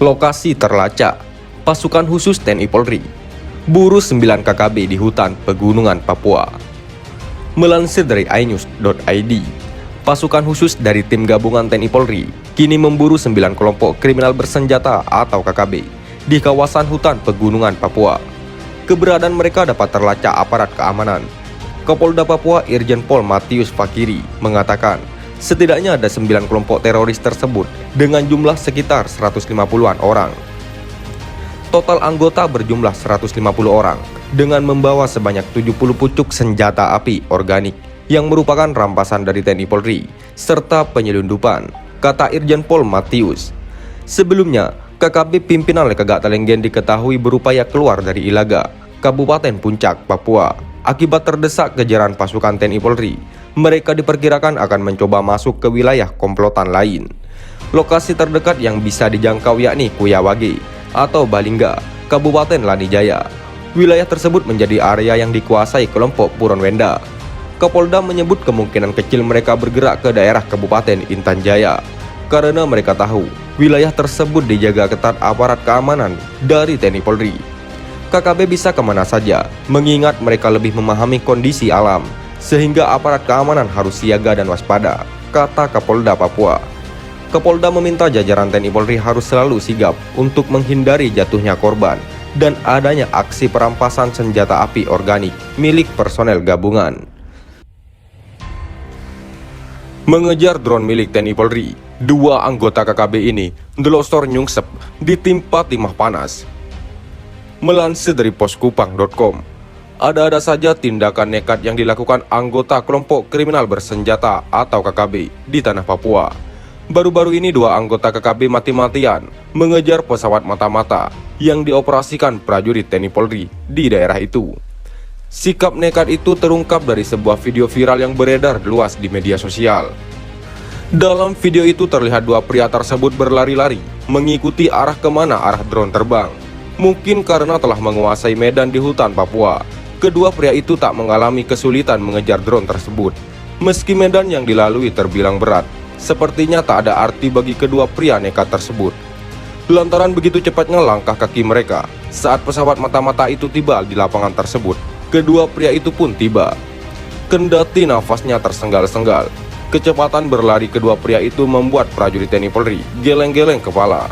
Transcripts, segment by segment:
Lokasi terlacak, pasukan khusus TNI Polri buru 9 KKB di hutan pegunungan Papua. Melansir dari inews.id, pasukan khusus dari tim gabungan TNI Polri kini memburu 9 kelompok kriminal bersenjata atau KKB di kawasan hutan pegunungan Papua. Keberadaan mereka dapat terlacak aparat keamanan. Kapolda Papua Irjen Pol Matius Fakiri mengatakan, setidaknya ada 9 kelompok teroris tersebut dengan jumlah sekitar 150-an orang. Total anggota berjumlah 150 orang dengan membawa sebanyak 70 pucuk senjata api organik yang merupakan rampasan dari TNI Polri serta penyelundupan, kata Irjen Pol Matius. Sebelumnya, KKB pimpinan Lekagak Talenggen diketahui berupaya keluar dari Ilaga, Kabupaten Puncak, Papua, akibat terdesak kejaran pasukan TNI Polri. Mereka diperkirakan akan mencoba masuk ke wilayah komplotan lain. Lokasi terdekat yang bisa dijangkau yakni Kuyawage atau Balingga, Kabupaten Lanijaya. Wilayah tersebut menjadi area yang dikuasai kelompok Puronwenda. Kapolda menyebut kemungkinan kecil mereka bergerak ke daerah Kabupaten Intan Jaya karena mereka tahu wilayah tersebut dijaga ketat aparat keamanan dari TNI Polri. KKB bisa kemana saja, mengingat mereka lebih memahami kondisi alam, sehingga aparat keamanan harus siaga dan waspada, kata Kapolda Papua. Kapolda meminta jajaran TNI Polri harus selalu sigap untuk menghindari jatuhnya korban dan adanya aksi perampasan senjata api organik milik personel gabungan. Mengejar drone milik TNI Polri, 2 anggota KKB ini ndelosor nyungsep ditimpa timah panas. Melansir dari poskupang.com, ada-ada saja tindakan nekat yang dilakukan anggota kelompok kriminal bersenjata atau KKB di tanah Papua. Baru-baru ini 2 anggota KKB mati-matian mengejar pesawat mata-mata yang dioperasikan prajurit TNI Polri di daerah itu. Sikap nekat itu terungkap dari sebuah video viral yang beredar luas di media sosial. Dalam video itu terlihat 2 pria tersebut berlari-lari mengikuti arah kemana arah drone terbang. Mungkin karena telah menguasai medan di hutan Papua, kedua pria itu tak mengalami kesulitan mengejar drone tersebut. Meski medan yang dilalui terbilang berat, sepertinya tak ada arti bagi kedua pria nekat tersebut. Lantaran begitu cepatnya langkah kaki mereka saat pesawat mata-mata itu tiba di lapangan tersebut, kedua pria itu pun tiba. Kendati nafasnya tersengal-sengal, kecepatan berlari kedua pria itu membuat prajurit TNI Polri geleng-geleng kepala.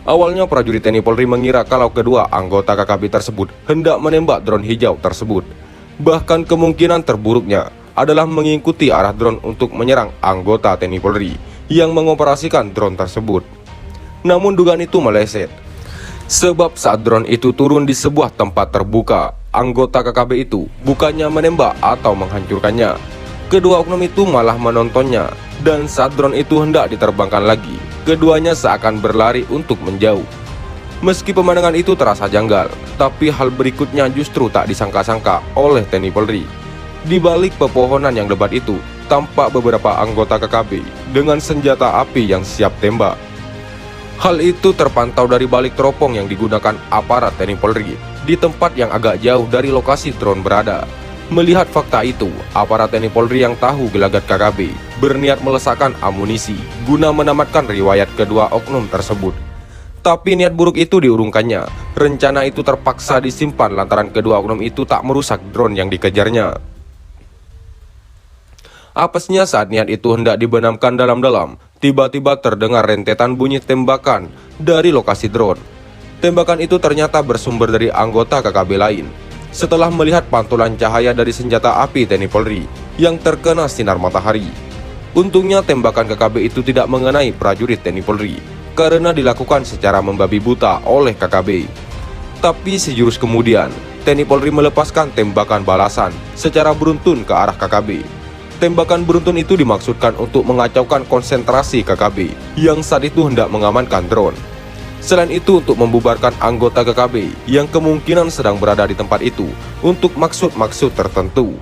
Awalnya prajurit TNI Polri mengira kalau kedua anggota KKB tersebut hendak menembak drone hijau tersebut. Bahkan kemungkinan terburuknya adalah mengikuti arah drone untuk menyerang anggota TNI Polri yang mengoperasikan drone tersebut. Namun dugaan itu meleset. Sebab saat drone itu turun di sebuah tempat terbuka, anggota KKB itu bukannya menembak atau menghancurkannya. Kedua oknum itu malah menontonnya, dan saat drone itu hendak diterbangkan lagi, keduanya seakan berlari untuk menjauh. Meski pemandangan itu terasa janggal, tapi hal berikutnya justru tak disangka-sangka oleh TNI Polri. Di balik pepohonan yang lebat itu, tampak beberapa anggota KKB dengan senjata api yang siap tembak. Hal itu terpantau dari balik teropong yang digunakan aparat TNI Polri di tempat yang agak jauh dari lokasi drone berada. Melihat fakta itu, aparat TNI Polri yang tahu gelagat KKB berniat melesakkan amunisi guna menamatkan riwayat kedua oknum tersebut. Tapi niat buruk itu diurungkannya. Rencana itu terpaksa disimpan lantaran kedua oknum itu tak merusak drone yang dikejarnya. Apesnya saat niat itu hendak dibenamkan dalam-dalam, tiba-tiba terdengar rentetan bunyi tembakan dari lokasi drone. Tembakan itu ternyata bersumber dari anggota KKB lain. Setelah melihat pantulan cahaya dari senjata api TNI Polri yang terkena sinar matahari. Untungnya tembakan KKB itu tidak mengenai prajurit TNI Polri karena dilakukan secara membabi buta oleh KKB. Tapi sejurus kemudian, TNI Polri melepaskan tembakan balasan secara beruntun ke arah KKB. Tembakan beruntun itu dimaksudkan untuk mengacaukan konsentrasi KKB yang saat itu hendak mengamankan drone. Selain itu untuk membubarkan anggota KKB yang kemungkinan sedang berada di tempat itu untuk maksud-maksud tertentu.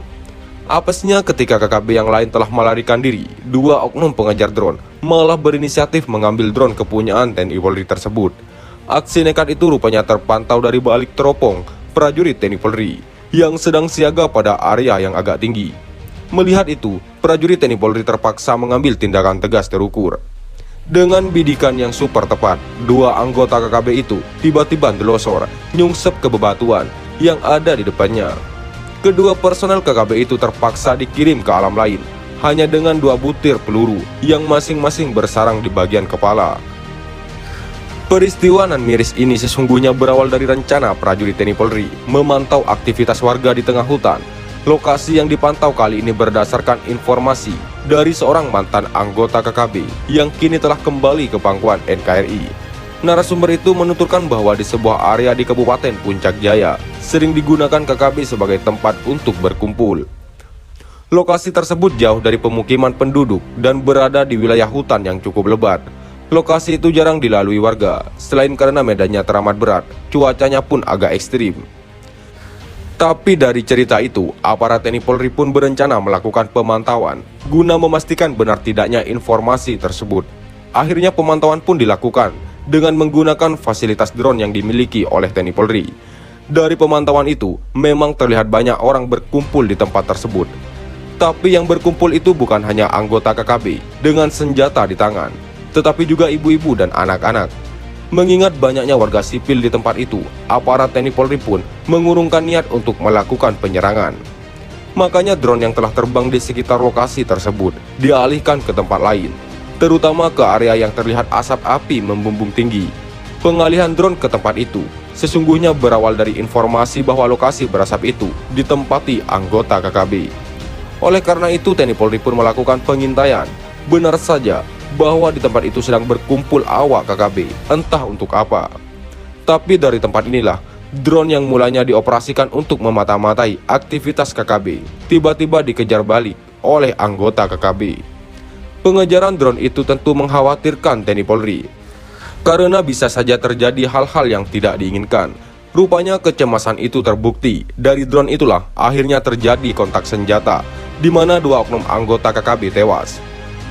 Apesnya ketika KKB yang lain telah melarikan diri, 2 oknum pengejar drone malah berinisiatif mengambil drone kepunyaan TNI Polri tersebut. Aksi nekat itu rupanya terpantau dari balik teropong prajurit TNI Polri yang sedang siaga pada area yang agak tinggi. Melihat itu, prajurit TNI Polri terpaksa mengambil tindakan tegas terukur. Dengan bidikan yang super tepat, dua anggota KKB itu tiba-tiba ndelosor nyungsep ke bebatuan yang ada di depannya. Kedua personel KKB itu terpaksa dikirim ke alam lain hanya dengan 2 butir peluru yang masing-masing bersarang di bagian kepala. Peristiwa nan miris ini sesungguhnya berawal dari rencana prajurit TNI Polri memantau aktivitas warga di tengah hutan. Lokasi yang dipantau kali ini berdasarkan informasi dari seorang mantan anggota KKB yang kini telah kembali ke pangkuan NKRI. Narasumber itu menuturkan bahwa di sebuah area di Kabupaten Puncak Jaya sering digunakan KKB sebagai tempat untuk berkumpul. Lokasi tersebut jauh dari pemukiman penduduk dan berada di wilayah hutan yang cukup lebat. Lokasi itu jarang dilalui warga, selain karena medannya teramat berat, cuacanya pun agak ekstrim. Tapi dari cerita itu, aparat TNI Polri pun berencana melakukan pemantauan guna memastikan benar tidaknya informasi tersebut. Akhirnya pemantauan pun dilakukan dengan menggunakan fasilitas drone yang dimiliki oleh TNI Polri. Dari pemantauan itu, memang terlihat banyak orang berkumpul di tempat tersebut. Tapi yang berkumpul itu bukan hanya anggota KKB dengan senjata di tangan, tetapi juga ibu-ibu dan anak-anak. Mengingat banyaknya warga sipil di tempat itu, aparat TNI Polri pun mengurungkan niat untuk melakukan penyerangan. Makanya drone yang telah terbang di sekitar lokasi tersebut dialihkan ke tempat lain, terutama ke area yang terlihat asap api membumbung tinggi. Pengalihan drone ke tempat itu sesungguhnya berawal dari informasi bahwa lokasi berasap itu ditempati anggota KKB. Oleh karena itu, TNI Polri pun melakukan pengintaian. Benar saja bahwa di tempat itu sedang berkumpul awak KKB, entah untuk apa. Tapi dari tempat inilah, drone yang mulanya dioperasikan untuk memata-matai aktivitas KKB, tiba-tiba dikejar balik oleh anggota KKB. Pengejaran drone itu tentu mengkhawatirkan TNI Polri, karena bisa saja terjadi hal-hal yang tidak diinginkan. Rupanya kecemasan itu terbukti. Dari drone itulah akhirnya terjadi kontak senjata, di mana 2 oknum anggota KKB tewas.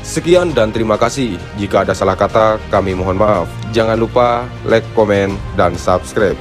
Sekian dan terima kasih. Jika ada salah kata, kami mohon maaf. Jangan lupa like, komen, dan subscribe.